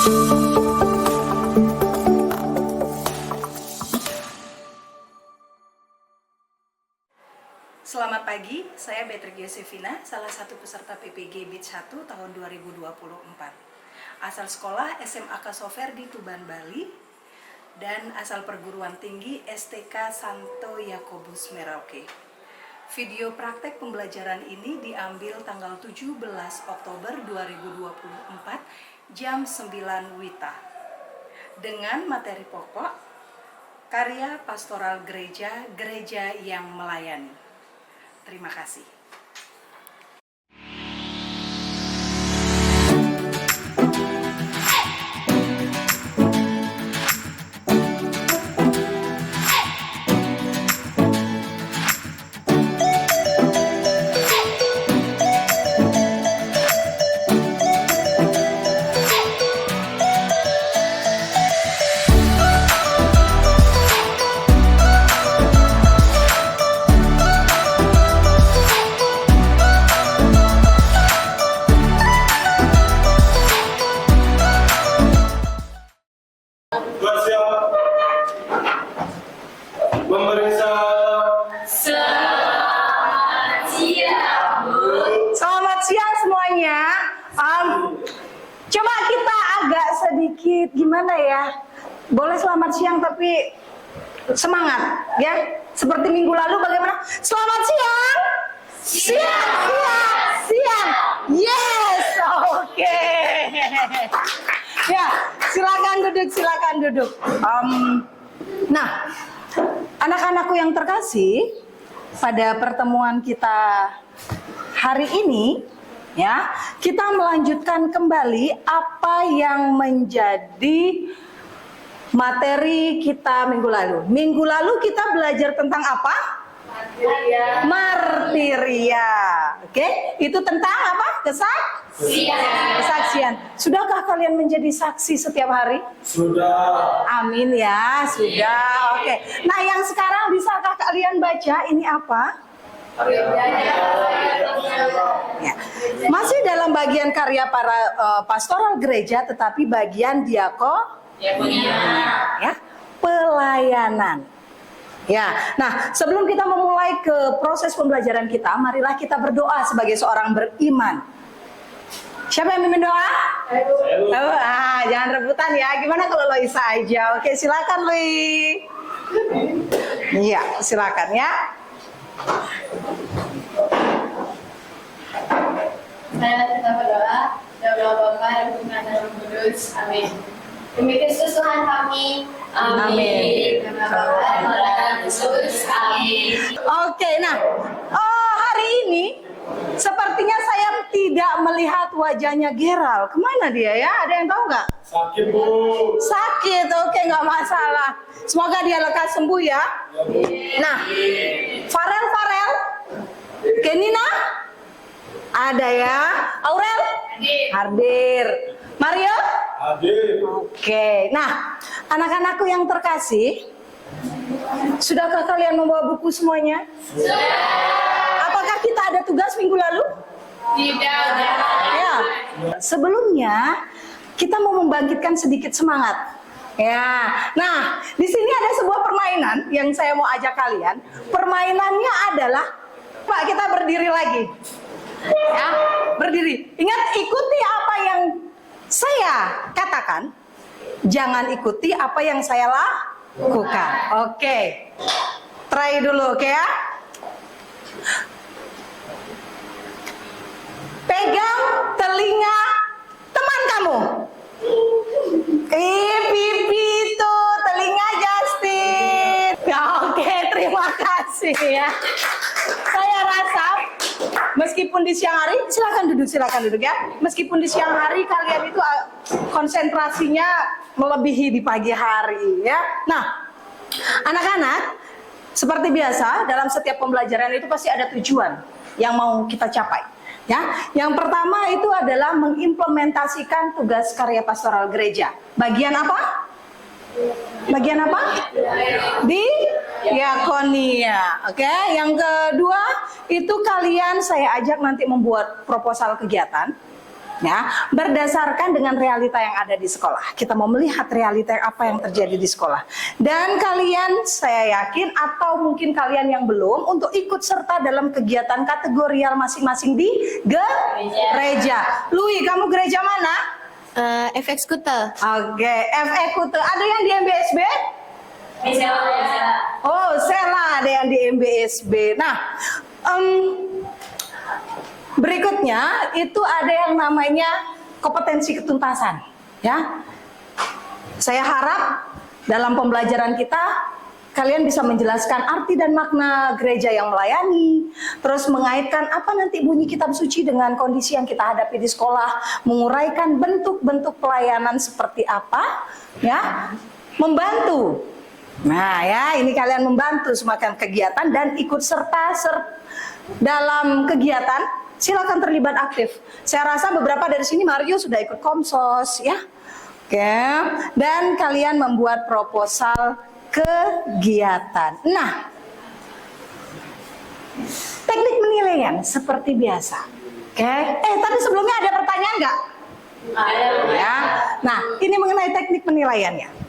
Selamat pagi, saya Beatrice Yosefina, salah satu peserta PPG BIT 1 tahun 2024. Asal sekolah SMA Kasover di Tuban, Bali, dan asal perguruan tinggi STK Santo Yakobus Merauke. Video praktek pembelajaran ini diambil tanggal 17 Oktober 2024 jam 9 WITA dengan materi pokok karya pastoral gereja, gereja yang melayani. Terima kasih. Selamat siang semuanya. Coba kita agak sedikit gimana ya? Boleh selamat siang tapi semangat ya. Seperti minggu lalu bagaimana? Selamat siang. Siang. Yes. Oke. Ya, silakan duduk. Nah, anak-anakku yang terkasih, pada pertemuan kita hari ini ya, kita melanjutkan kembali apa yang menjadi materi kita minggu lalu. Minggu lalu kita belajar tentang apa? Martiria. Oke, itu tentang apa? Kesaksian. Sudahkah kalian menjadi saksi setiap hari? Sudah. Amin ya, sudah. Oke. Nah, yang sekarang bisakah kalian baca ini apa? Ya. Masih dalam bagian karya para pastoral gereja, tetapi bagian diakonia, ya, pelayanan. Ya, nah sebelum kita memulai ke proses pembelajaran kita, marilah kita berdoa sebagai seorang beriman. Siapa yang mimpin doa? Jangan rebutan ya. Gimana kalau Loisa aja? Oke, silakan Lui. Iya, silakan ya. Marilah kita berdoa. Ya Allah Bapa dan Putra dan Roh Kudus. Amin. Demi Kristus Tuhan kami. Amin. Demi Bapa dan Yesus. Amin. Oke, nah hari ini sepertinya saya tidak melihat wajahnya Geral. Kemana dia ya? Ada yang tahu nggak? Sakit, Bu. Sakit, oke, nggak masalah. Semoga dia lekas sembuh ya. Nah, Farel, Kenina, ada ya. Aurel, hadir. Mario, hadir. Oke, nah anak-anakku yang terkasih, sudahkah kalian membawa buku semuanya? Sudah. Apakah kita ada tugas minggu lalu? Tidak. Ya. Sebelumnya kita mau membangkitkan sedikit semangat. Ya. Nah, di sini ada sebuah permainan yang saya mau ajak kalian. Permainannya adalah, Pak, kita berdiri lagi. Ya, berdiri. Ingat, ikuti apa yang saya katakan. Jangan ikuti apa yang saya lakukan. Oke. Try dulu, oke ya? Pegang telinga teman kamu. Pipi itu telinga Justin. Ya, oke, terima kasih ya. Saya rasa meskipun di siang hari, silakan duduk ya. Meskipun di siang hari kalian itu konsentrasinya melebihi di pagi hari ya. Nah, anak-anak, seperti biasa dalam setiap pembelajaran itu pasti ada tujuan yang mau kita capai. Ya, yang pertama itu adalah mengimplementasikan tugas karya pastoral gereja. Bagian apa? Bagian apa? Di diakonia. Oke, yang kedua itu kalian saya ajak nanti membuat proposal kegiatan. Ya, berdasarkan dengan realita yang ada di sekolah. Kita mau melihat realita apa yang terjadi di sekolah. Dan kalian, saya yakin, atau mungkin kalian yang belum, untuk ikut serta dalam kegiatan kategorial masing-masing di gereja. Lui, kamu gereja mana? FX Kuta. Oke, FX Kuta. Ada yang di MBSB? Bisa. Oh, Sela ada yang di MBSB. Nah, berikutnya itu ada yang namanya kompetensi ketuntasan, ya. Saya harap dalam pembelajaran kita kalian bisa menjelaskan arti dan makna gereja yang melayani, terus mengaitkan apa nanti bunyi kitab suci dengan kondisi yang kita hadapi di sekolah, menguraikan bentuk-bentuk pelayanan seperti apa, ya, membantu. Nah, ya, ini kalian membantu semakin kegiatan dan ikut serta dalam kegiatan. Silakan terlibat aktif. Saya rasa beberapa dari sini Mario sudah ikut Komsos, ya. Oke. Dan kalian membuat proposal kegiatan. Nah, teknik penilaian seperti biasa. Oke. Tapi sebelumnya ada pertanyaan nggak? Ada. Ya. Nah, ini mengenai teknik penilaiannya.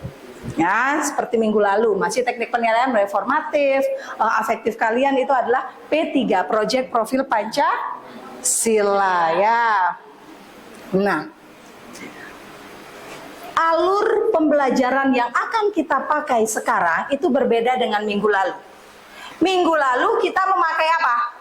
Ya, seperti minggu lalu, masih teknik penilaian reformatif, afektif kalian itu adalah P3, Project Profil Pancasila, ya. Nah, alur pembelajaran yang akan kita pakai sekarang itu berbeda dengan minggu lalu. Minggu lalu kita memakai apa?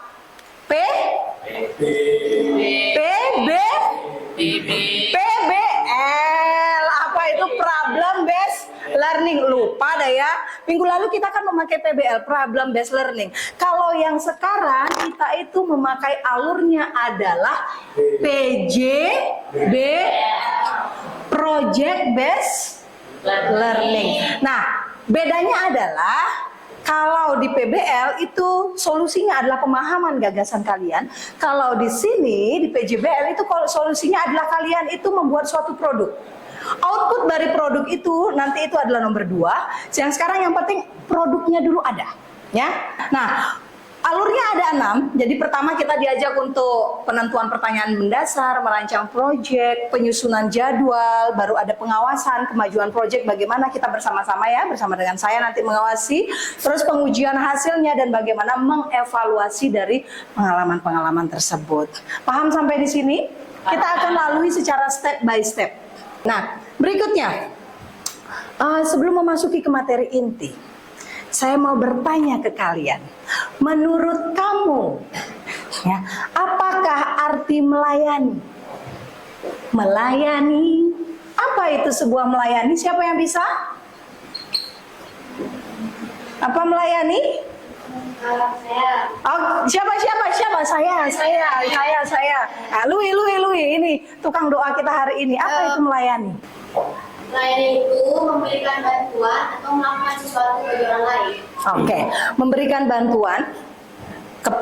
PBL. Apa itu? Problem based learning. Lupa dah ya. Minggu lalu kita kan memakai PBL, problem based learning. Kalau yang sekarang kita itu memakai alurnya adalah PJB, project based learning. Nah, bedanya adalah kalau di PBL itu solusinya adalah pemahaman gagasan kalian. Kalau di sini di PJBL itu solusinya adalah kalian itu membuat suatu produk. Output dari produk itu nanti itu adalah nomor 2. Yang sekarang yang penting produknya dulu ada, ya. Nah, alurnya ada 6. Jadi pertama kita diajak untuk penentuan pertanyaan mendasar, merancang proyek, penyusunan jadwal, baru ada pengawasan, kemajuan proyek, bagaimana kita bersama-sama ya, bersama dengan saya nanti mengawasi, terus pengujian hasilnya dan bagaimana mengevaluasi dari pengalaman-pengalaman tersebut. Paham sampai di sini? Kita akan lalui secara step by step. Nah, berikutnya, sebelum memasuki ke materi inti, saya mau bertanya ke kalian, menurut kamu, ya, apakah arti melayani? Melayani, apa itu sebuah melayani? Siapa yang bisa? Apa melayani? Saya. Oh, siapa? Saya. Nah, Lui, ini tukang doa kita hari ini. Apa itu melayani? Melayani itu memberikan bantuan atau melakukan sesuatu bagi orang lain. Oke, memberikan bantuan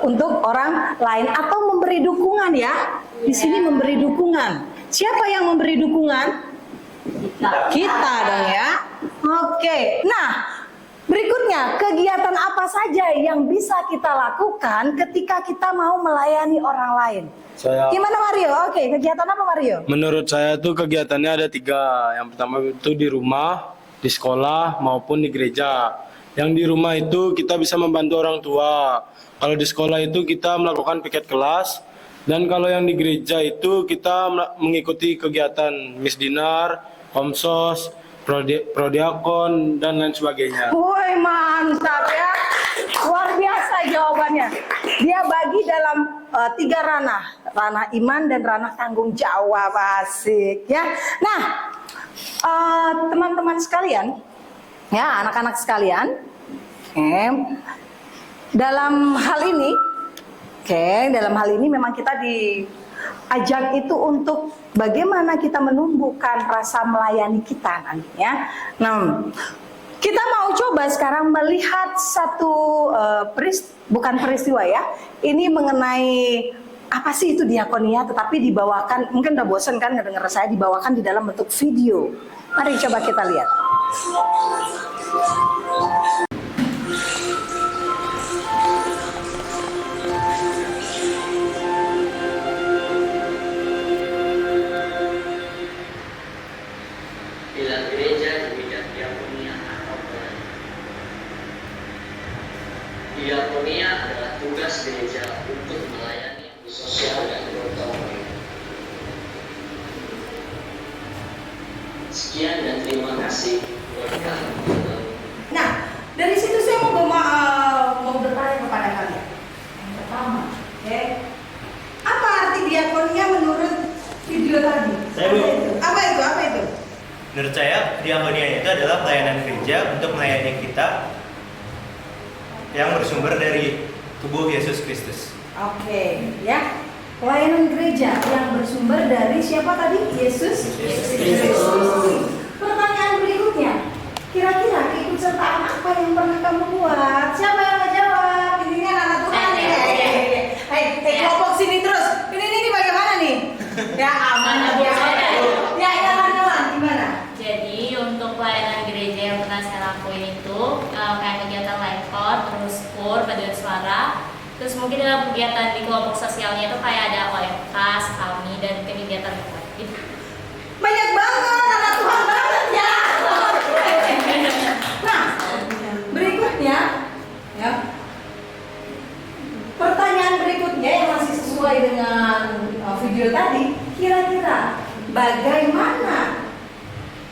untuk orang lain atau memberi dukungan ya. Di sini memberi dukungan. Siapa yang memberi dukungan? Kita dong ya. Oke. Nah, berikutnya, kegiatan apa saja yang bisa kita lakukan ketika kita mau melayani orang lain? Gimana Mario? Oke, kegiatan apa Mario? Menurut saya tuh kegiatannya ada 3. Yang pertama itu di rumah, di sekolah, maupun di gereja. Yang di rumah itu kita bisa membantu orang tua. Kalau di sekolah itu kita melakukan piket kelas. Dan kalau yang di gereja itu kita mengikuti kegiatan Miss Dinar, Komsos, Prodiakon, dan lain sebagainya. Woi, mantap ya. Luar biasa jawabannya. Dia bagi dalam 3 ranah. Ranah iman dan ranah tanggung jawab. Asik ya. Nah, teman-teman sekalian, ya, anak-anak sekalian, dalam hal ini memang kita diajak itu untuk bagaimana kita menumbuhkan rasa melayani kita nantinya. Nah, kita mau coba sekarang melihat satu bukan peristiwa ya. Ini mengenai apa sih itu diakonia, tetapi dibawakan, mungkin udah bosen kan ngedenger saya, dibawakan di dalam bentuk video. Mari coba kita lihat. Saya Bu. Apa itu? Apa itu? Menurut saya, diakonia itu adalah pelayanan gereja untuk melayani kita yang bersumber dari tubuh Yesus Kristus. Oke, ya. Pelayanan gereja yang bersumber dari siapa tadi? Yesus. Kristus. Pertanyaan berikutnya, kira-kira keikutsertaan apa yang pernah kamu buat? Siapa yang menjawab? Ini kan anak Tuhan nih. Hei, kelompok sini terus. Ini bagaimana nih? Ya aman ya. Ya, gimana? Jadi untuk pelayanan gereja yang pernah saya lakuin itu kayak kegiatan live code, terus kur, paduan suara. Terus mungkin dalam kegiatan di kelompok sosialnya itu kayak ada OMK, kami dan kegiatan lain. Banyak banget, anak Tuhan banget ya. Nah, berikutnya ya. Pertanyaan berikutnya yang masih sesuai dengan video tadi, kira-kira bagaimana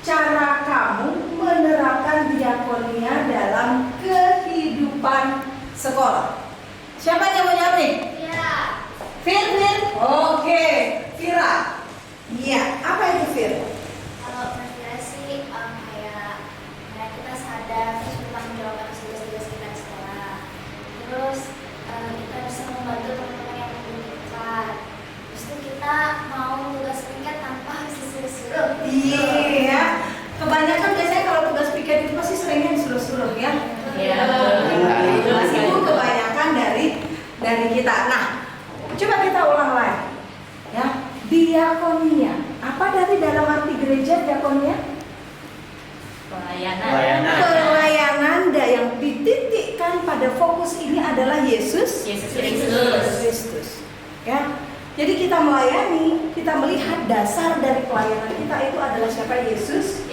cara kamu menerapkan diakonia dalam kehidupan sekolah? Siapa yang mau jawab nih? Ya. Fir? Oke, Vira. Iya, apa itu Fir? Kalau menurut saya sih kayak kita sadar terus bertanggung jawab atas tugas-tugas kita di sekolah. Terus kita bisa membantu teman-teman yang membutuhkan. Terus itu kita mau tugas piket tanpa harus disuruh-suruh. Iya. Kebanyakan biasanya kalau tugas piket itu pasti seringnya disuruh-suruh ya. Iya. Itu kebanyakan dari kita. Nah, coba kita ulang lagi. Ya, diakonia. Apa dari dalam arti gereja diakonia? Pelayanan. Pelayanan yang dititikkan pada fokus ini adalah Yesus Kristus. Ya. Jadi kita melayani, kita melihat dasar dari pelayanan kita itu adalah siapa? Yesus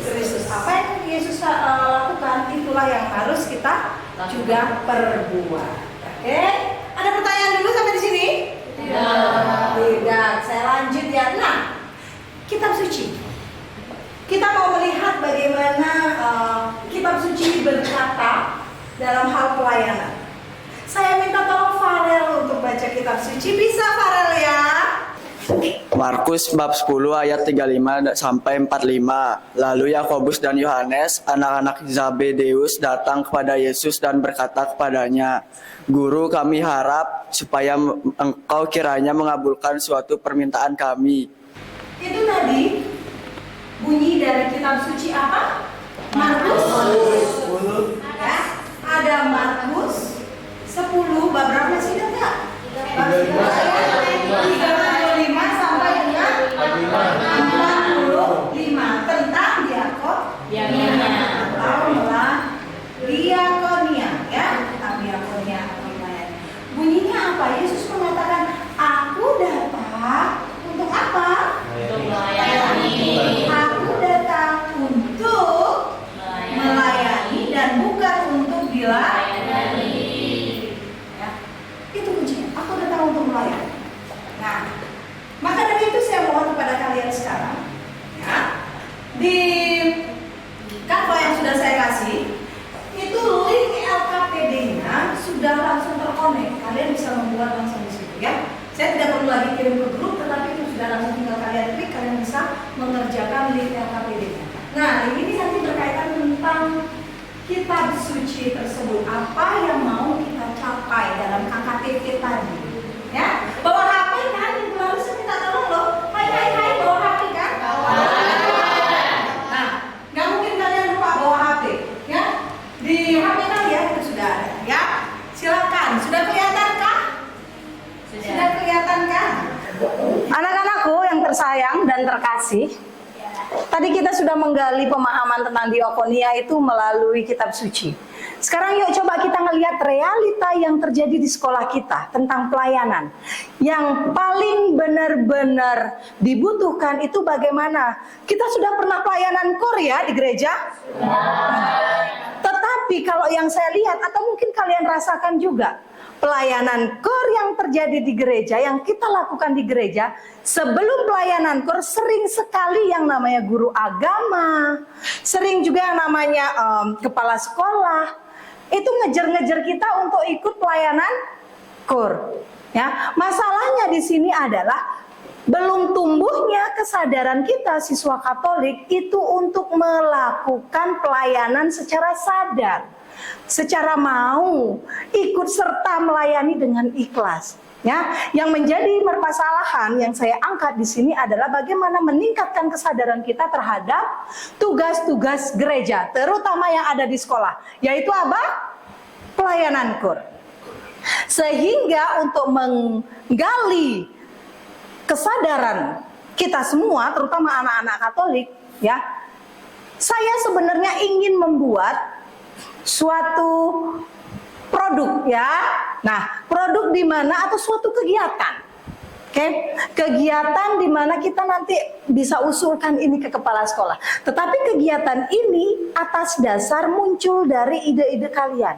Kristus. Apa yang Yesus lakukan, itulah yang harus kita juga perbuat. Oke? Ada pertanyaan dulu sampai di sini? Tidak. Saya lanjut ya. Nah, kitab suci. Kita mau melihat bagaimana kitab suci berkata dalam hal pelayanan. Saya minta tolong Farel untuk baca kitab suci. Bisa Farel ya? Markus bab 10 ayat 35 sampai 45. Lalu Yakobus dan Yohanes, anak-anak Zebedeus, datang kepada Yesus dan berkata kepadanya, "Guru, kami harap supaya engkau kiranya mengabulkan suatu permintaan kami." Itu tadi bunyi dari kitab suci apa? Markus 10. Ya, ada Markus 10 bab berapa sih enggak? Bab 35 sampai dengan 45 tentang diakonia ya, tentang diakonia. Bunyinya apa? Yesus mengatakan, "Aku datang untuk apa? Untuk melayani. Aku datang untuk melayani dan bukan untuk dilayani." Ya, itu kuncinya. Aku datang untuk melayani. Nah, maka dari itu saya mohon kepada kalian sekarang, ya, di kanva yang sudah saya kasih, itu link LKPD-nya sudah langsung terkonek. Kalian bisa membuat langsung di situ ya. Saya tidak perlu lagi kirim ke grup, tetapi itu sudah langsung tinggal kalian klik, kalian bisa mengerjakan link LKPD-nya. Nah, ini nanti berkaitan tentang kitab suci tersebut. Apa yang mau kita capai dalam KKTT tadi? Ya, bawa HP kan? Minggu lalu saya minta tolong loh. Hai, bawa HP kan? Nah, nggak mungkin kalian lupa bawa HP, ya? Di HP kalian itu sudah ada, ya? Silakan. Sudah kelihatan kah? Sudah kelihatan kan? Anak-anakku yang tersayang dan terkasih, tadi kita sudah menggali pemahaman tentang diakonia itu melalui kitab suci. Sekarang yuk coba kita ngelihat realita yang terjadi di sekolah kita tentang pelayanan. Yang paling benar-benar dibutuhkan itu bagaimana? Kita sudah pernah pelayanan kor ya di gereja? Tetapi kalau yang saya lihat atau mungkin kalian rasakan juga, pelayanan kor yang terjadi di gereja, yang kita lakukan di gereja, sebelum pelayanan kor sering sekali yang namanya guru agama, sering juga yang namanya kepala sekolah, itu ngejar-ngejar kita untuk ikut pelayanan kor. Ya, masalahnya di sini adalah belum tumbuhnya kesadaran kita siswa Katolik itu untuk melakukan pelayanan secara sadar, secara mau ikut serta melayani dengan ikhlas. Ya, yang menjadi permasalahan yang saya angkat di sini adalah bagaimana meningkatkan kesadaran kita terhadap tugas-tugas gereja, terutama yang ada di sekolah, yaitu apa? Pelayanan KUR. Sehingga untuk menggali kesadaran kita semua, terutama anak-anak Katolik, ya, saya sebenarnya ingin membuat suatu produk, ya. Nah, produk di mana atau suatu kegiatan, oke? Kegiatan di mana kita nanti bisa usulkan ini ke kepala sekolah. Tetapi kegiatan ini atas dasar muncul dari ide-ide kalian.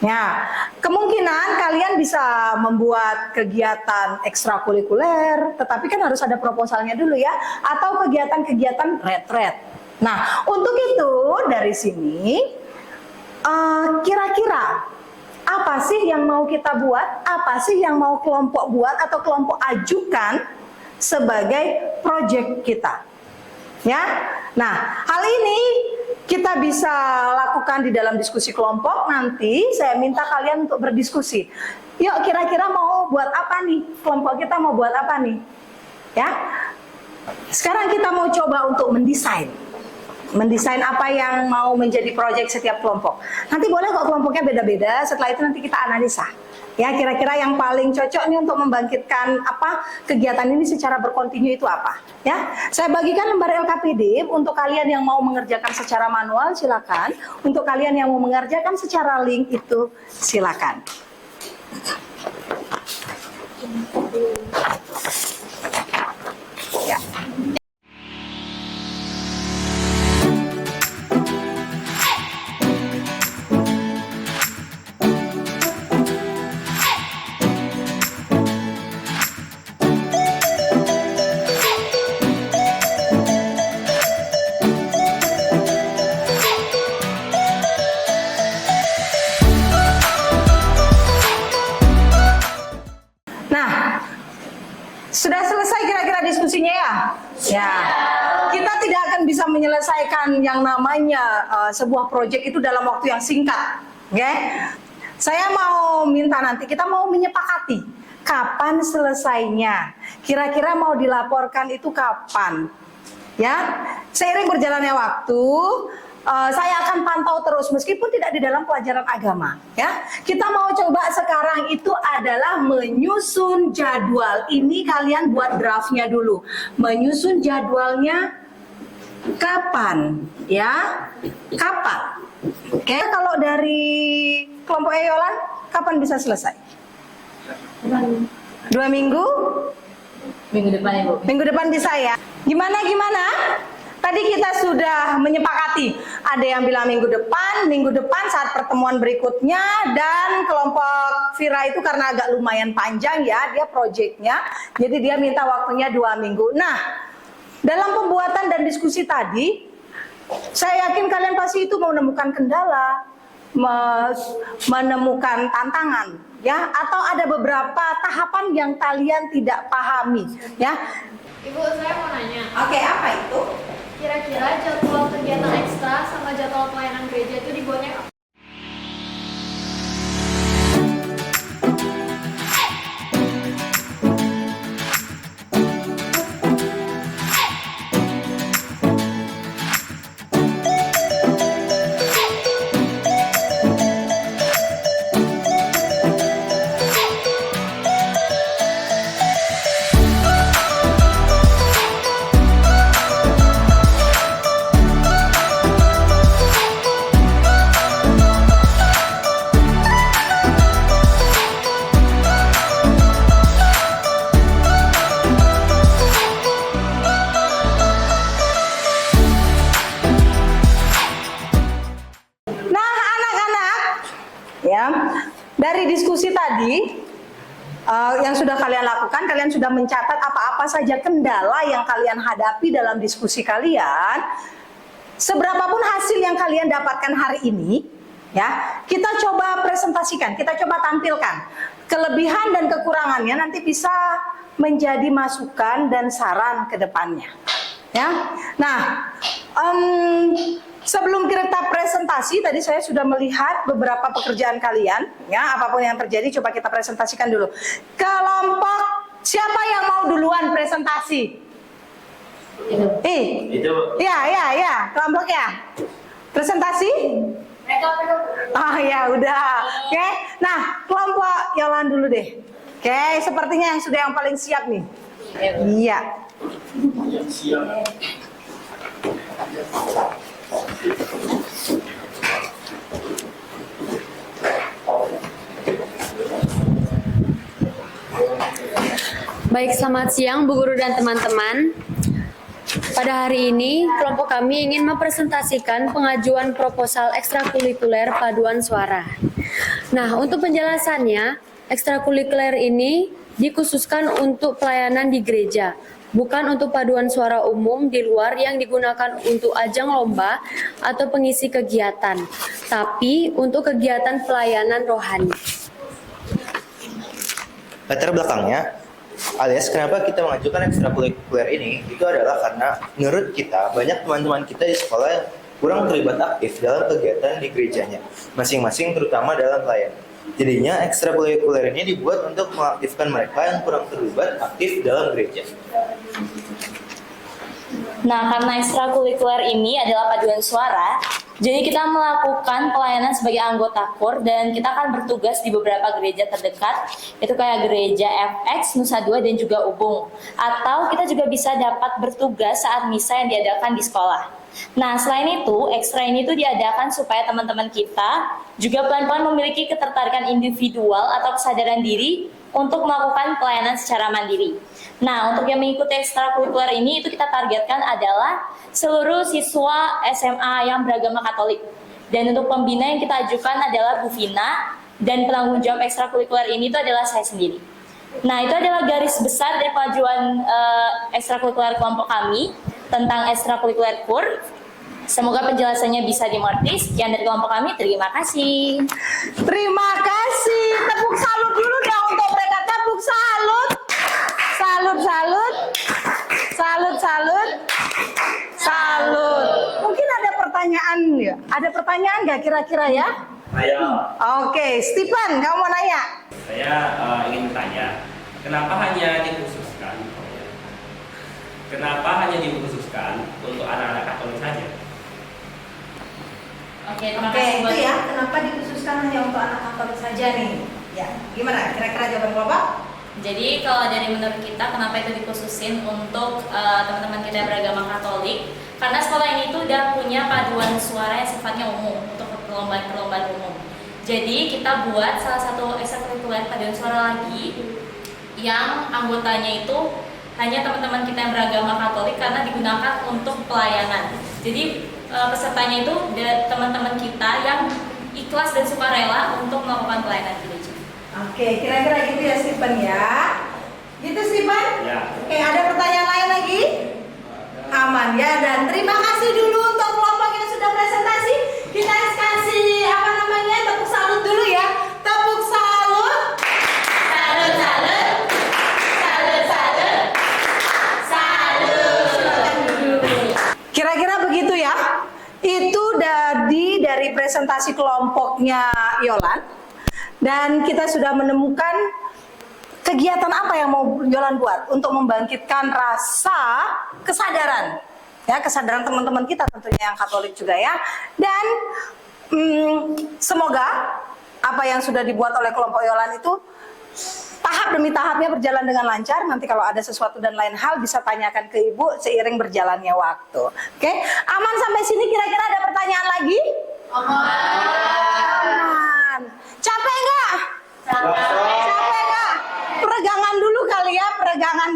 Ya, kemungkinan kalian bisa membuat kegiatan ekstrakurikuler, tetapi kan harus ada proposalnya dulu ya, atau kegiatan-kegiatan retret. Nah, untuk itu dari sini kira-kira apa sih yang mau kita buat? Apa sih yang mau kelompok buat atau kelompok ajukan sebagai proyek kita? Ya. Nah, hal ini kita bisa lakukan di dalam diskusi kelompok. Nanti saya minta kalian untuk berdiskusi. Yuk, kira-kira mau buat apa nih? Kelompok kita mau buat apa nih? Ya. Sekarang kita mau coba untuk mendesain apa yang mau menjadi proyek setiap kelompok. Nanti boleh kok kelompoknya beda-beda, setelah itu nanti kita analisa. Ya, kira-kira yang paling cocok nih untuk membangkitkan apa kegiatan ini secara berkontinu itu apa? Ya, saya bagikan lembar LKPD untuk kalian yang mau mengerjakan secara manual silakan, untuk kalian yang mau mengerjakan secara link itu silakan. Ya. Sudah selesai kira-kira diskusinya ya? Ya. Kita tidak akan bisa menyelesaikan yang namanya sebuah proyek itu dalam waktu yang singkat. Oke? Saya mau minta nanti kita mau menyepakati kapan selesainya. Kira-kira mau dilaporkan itu kapan? Ya. Seiring berjalannya waktu, saya akan pantau terus meskipun tidak di dalam pelajaran agama, ya. Kita mau coba sekarang itu adalah menyusun jadwal. Ini kalian buat draftnya dulu. Menyusun jadwalnya kapan, ya? Kapan? Oke, kalau dari kelompok Eyolan, kapan bisa selesai? 2 minggu? Minggu depan, Ibu. Minggu depan bisa ya? Gimana? Tadi kita sudah menyepakati, ada yang bilang minggu depan saat pertemuan berikutnya, dan kelompok Vira itu karena agak lumayan panjang ya, dia proyeknya, jadi dia minta waktunya 2 minggu. Nah, dalam pembuatan dan diskusi tadi, saya yakin kalian pasti itu menemukan kendala, menemukan tantangan, ya, atau ada beberapa tahapan yang kalian tidak pahami, ya. Ibu, saya mau nanya. Oke, apa itu? Kira-kira jadwal kegiatan ekstra sama jadwal pelayanan gereja itu dibuatnya kapan? Dari diskusi tadi yang sudah kalian lakukan, kalian sudah mencatat apa-apa saja kendala yang kalian hadapi dalam diskusi kalian. Seberapapun hasil yang kalian dapatkan hari ini, ya, kita coba presentasikan, kita coba tampilkan kelebihan dan kekurangannya. Nanti bisa menjadi masukan dan saran ke depannya. Ya. Nah, sebelum kita presentasi, tadi saya sudah melihat beberapa pekerjaan kalian. Ya, apapun yang terjadi, coba kita presentasikan dulu. Kelompok siapa yang mau duluan presentasi? Itu. Ya, kelompok ya. Presentasi? Oh ya udah. Oke. Nah, kelompok Yolan dulu deh. Oke, sepertinya yang sudah yang paling siap nih. Iya. Baik, selamat siang Bu Guru dan teman-teman. Pada hari ini, kelompok kami ingin mempresentasikan pengajuan proposal ekstrakurikuler paduan suara. Nah, untuk penjelasannya, ekstrakurikuler ini dikhususkan untuk pelayanan di gereja, bukan untuk paduan suara umum di luar yang digunakan untuk ajang lomba atau pengisi kegiatan, tapi untuk kegiatan pelayanan rohani. Latar belakangnya, alias kenapa kita mengajukan ekstrakurikuler ini, itu adalah karena menurut kita banyak teman-teman kita di sekolah yang kurang terlibat aktif dalam kegiatan di gerejanya, masing-masing terutama dalam pelayanan. Jadinya ekstrakurikuler ini dibuat untuk mengaktifkan mereka yang kurang terlibat aktif dalam gereja. Nah, karena ekstrakurikuler ini adalah paduan suara, jadi kita melakukan pelayanan sebagai anggota KUR dan kita akan bertugas di beberapa gereja terdekat, itu kayak gereja FX, Nusa Dua, dan juga Ubung. Atau kita juga bisa dapat bertugas saat misa yang diadakan di sekolah. Nah, selain itu, ekstra ini tuh diadakan supaya teman-teman kita juga pelan-pelan memiliki ketertarikan individual atau kesadaran diri untuk melakukan pelayanan secara mandiri. Nah, untuk yang mengikuti ekstrakurikuler ini itu kita targetkan adalah seluruh siswa SMA yang beragama Katolik. Dan untuk pembina yang kita ajukan adalah Bu Vina, dan penanggung jawab ekstrakurikuler ini itu adalah saya sendiri. Nah, itu adalah garis besar dari pengajuan ekstrakurikuler kelompok kami tentang ekstrakurikuler KUR. Semoga penjelasannya bisa dimengerti. Sekian dari kelompok kami, terima kasih. Terima kasih. Tepuk salut dulu dong untuk mereka. Tepuk salut. Salut, salut. Salut, salut. Salut. Mungkin ada pertanyaan ya? Ada pertanyaan nggak kira-kira ya? Ayo, Oke, Stephen, kamu mau nanya? saya ingin bertanya, kenapa hanya dikhususkan? Kenapa hanya dikhususkan untuk anak-anak Katolik saja? Oke, terima kasih Itu buat ya, kenapa dikhususkan hanya untuk anak Katolik saja nih? Ya, gimana? Kira-kira jawaban kelompok? Jadi kalau dari menurut kita, kenapa itu dikhususin untuk teman-teman kita yang beragama Katolik? Karena sekolah ini tuh udah punya paduan suara yang sifatnya umum untuk perlombaan-perlombaan umum. Jadi kita buat salah satu ekstrakurikuler paduan suara lagi yang anggotanya itu hanya teman-teman kita yang beragama Katolik karena digunakan untuk pelayanan. Jadi pesertanya itu teman-teman kita yang ikhlas dan sukarela untuk melakukan pelayanan di gereja. Oke, kira-kira gitu ya Stephen ya. Gitu Stephen? Ya. Oke, ada pertanyaan lain lagi? Aman ya, dan terima kasih dulu untuk kelompok yang sudah presentasi. Kita kasih tepuk salut dulu ya. Tepuk salut. Salut, salut. Salut, salut. Salut. Kira-kira begitu ya. Itu dari presentasi kelompoknya Yolan. Dan kita sudah menemukan kegiatan apa yang mau Yolan buat untuk membangkitkan rasa kesadaran. Ya, kesadaran teman-teman kita tentunya yang Katolik juga ya. Dan semoga apa yang sudah dibuat oleh kelompok Yolan itu tahap demi tahapnya berjalan dengan lancar. Nanti kalau ada sesuatu dan lain hal bisa tanyakan ke Ibu seiring berjalannya waktu. Oke, aman sampai sini? Kira-kira ada pertanyaan lagi? Aman. Capek nggak? Capek nggak? Peregangan dulu kali ya, peregangan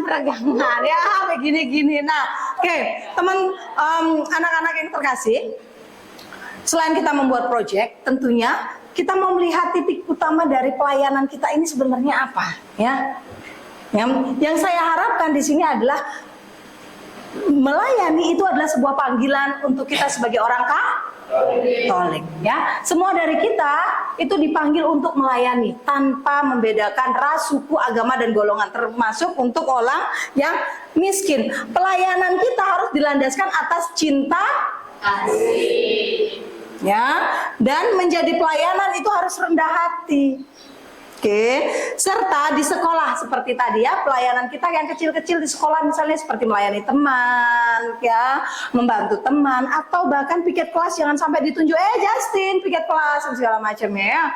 ya, begini-gini. Nah, oke, teman anak-anak yang terkasih, selain kita membuat proyek, tentunya kita mau melihat titik utama dari pelayanan kita ini sebenarnya apa, ya? Yang saya harapkan di sini adalah melayani itu adalah sebuah panggilan untuk kita sebagai orang Tolik ya. Semua dari kita itu dipanggil untuk melayani tanpa membedakan ras, suku, agama dan golongan, termasuk untuk orang yang miskin. Pelayanan kita harus dilandaskan atas cinta Kasih. ya, dan menjadi pelayanan itu harus rendah hati. Oke, serta di sekolah seperti tadi ya, pelayanan kita yang kecil-kecil di sekolah misalnya seperti melayani teman, ya, membantu teman, atau bahkan piket kelas jangan sampai ditunjuk, Justin piket kelas dan segala macam ya.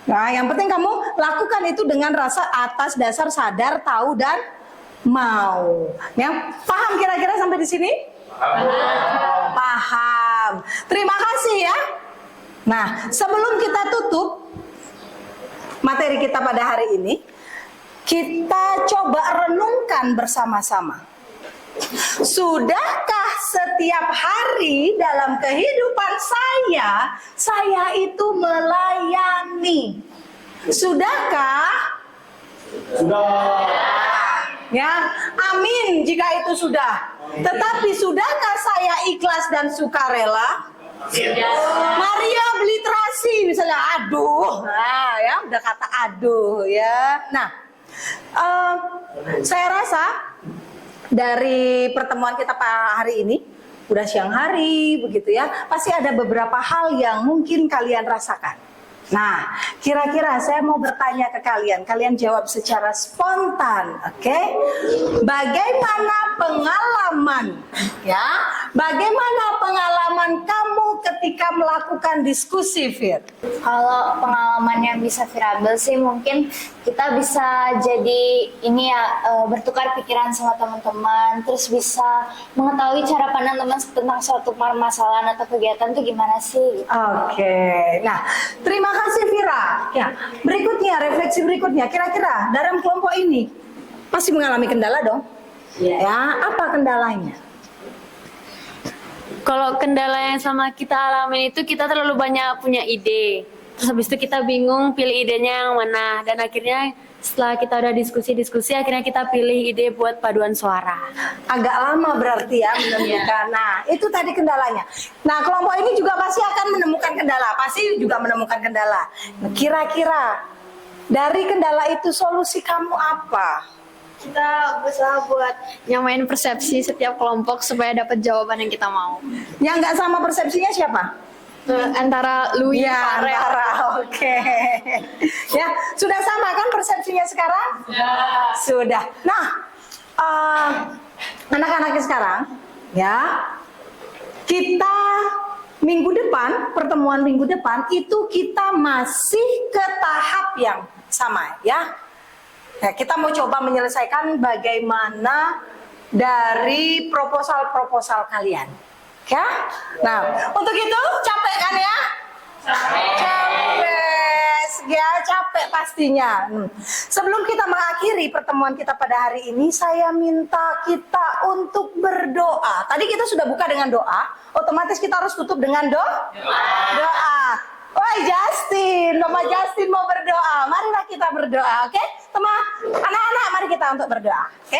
Nah, yang penting kamu lakukan itu dengan rasa atas dasar sadar, tahu dan mau. Ya, paham kira-kira sampai di sini? Paham. Terima kasih ya. Nah, sebelum kita tutup materi kita pada hari ini, kita coba renungkan bersama-sama. Sudahkah setiap hari dalam kehidupan saya itu melayani? Sudahkah? Sudah. Ya, amin jika itu sudah. Tetapi sudahkah saya ikhlas dan sukarela? Maria beli terasi misalnya, aduh, nah ya udah kata aduh ya. Nah, saya rasa dari pertemuan kita hari ini, udah siang hari begitu ya, pasti ada beberapa hal yang mungkin kalian rasakan. Nah, kira-kira saya mau bertanya ke kalian, kalian jawab secara spontan, oke? Bagaimana pengalaman, ya? Bagaimana pengalaman kamu ketika melakukan diskusi, Fir? Kalau pengalaman yang bisa virabel sih mungkin kita bisa jadi ini ya, bertukar pikiran sama teman-teman, terus bisa mengetahui cara pandang teman tentang suatu permasalahan atau kegiatan tuh gimana sih. Oke, nah terima kasih Vira. Ya, berikutnya refleksi berikutnya, kira-kira dalam kelompok ini pasti mengalami kendala dong? Ya, apa kendalanya? Kalau kendala yang sama kita alami itu kita terlalu banyak punya ide. Terus habis itu kita bingung pilih idenya yang mana. Dan akhirnya setelah kita udah diskusi-diskusi akhirnya kita pilih ide buat paduan suara. Agak lama berarti ya menemukan. Nah, itu tadi kendalanya. Nah, kelompok ini juga pasti akan menemukan kendala. Pasti juga menemukan kendala. Nah, kira-kira dari kendala itu solusi kamu apa? Kita berusaha buat nyamain persepsi setiap kelompok supaya dapat jawaban yang kita mau. Yang nggak sama persepsinya siapa? Antara Louis Ya, Farel. antara, oke. Ya, sudah sama kan persepsinya sekarang? Ya. Sudah. Nah, anak-anaknya sekarang, ya, kita minggu depan, pertemuan minggu depan, itu kita masih ke tahap yang sama, ya. Nah, kita mau coba menyelesaikan bagaimana dari proposal-proposal kalian. Ya? Nah, untuk itu capek kan ya? Capek, ya capek pastinya. Sebelum kita mengakhiri pertemuan kita pada hari ini, saya minta kita untuk berdoa. Tadi kita sudah buka dengan doa, otomatis kita harus tutup dengan doa. Woi Justin, Mama Justin mau berdoa. Marilah kita berdoa, oke? Teman, anak-anak, mari kita untuk berdoa, oke?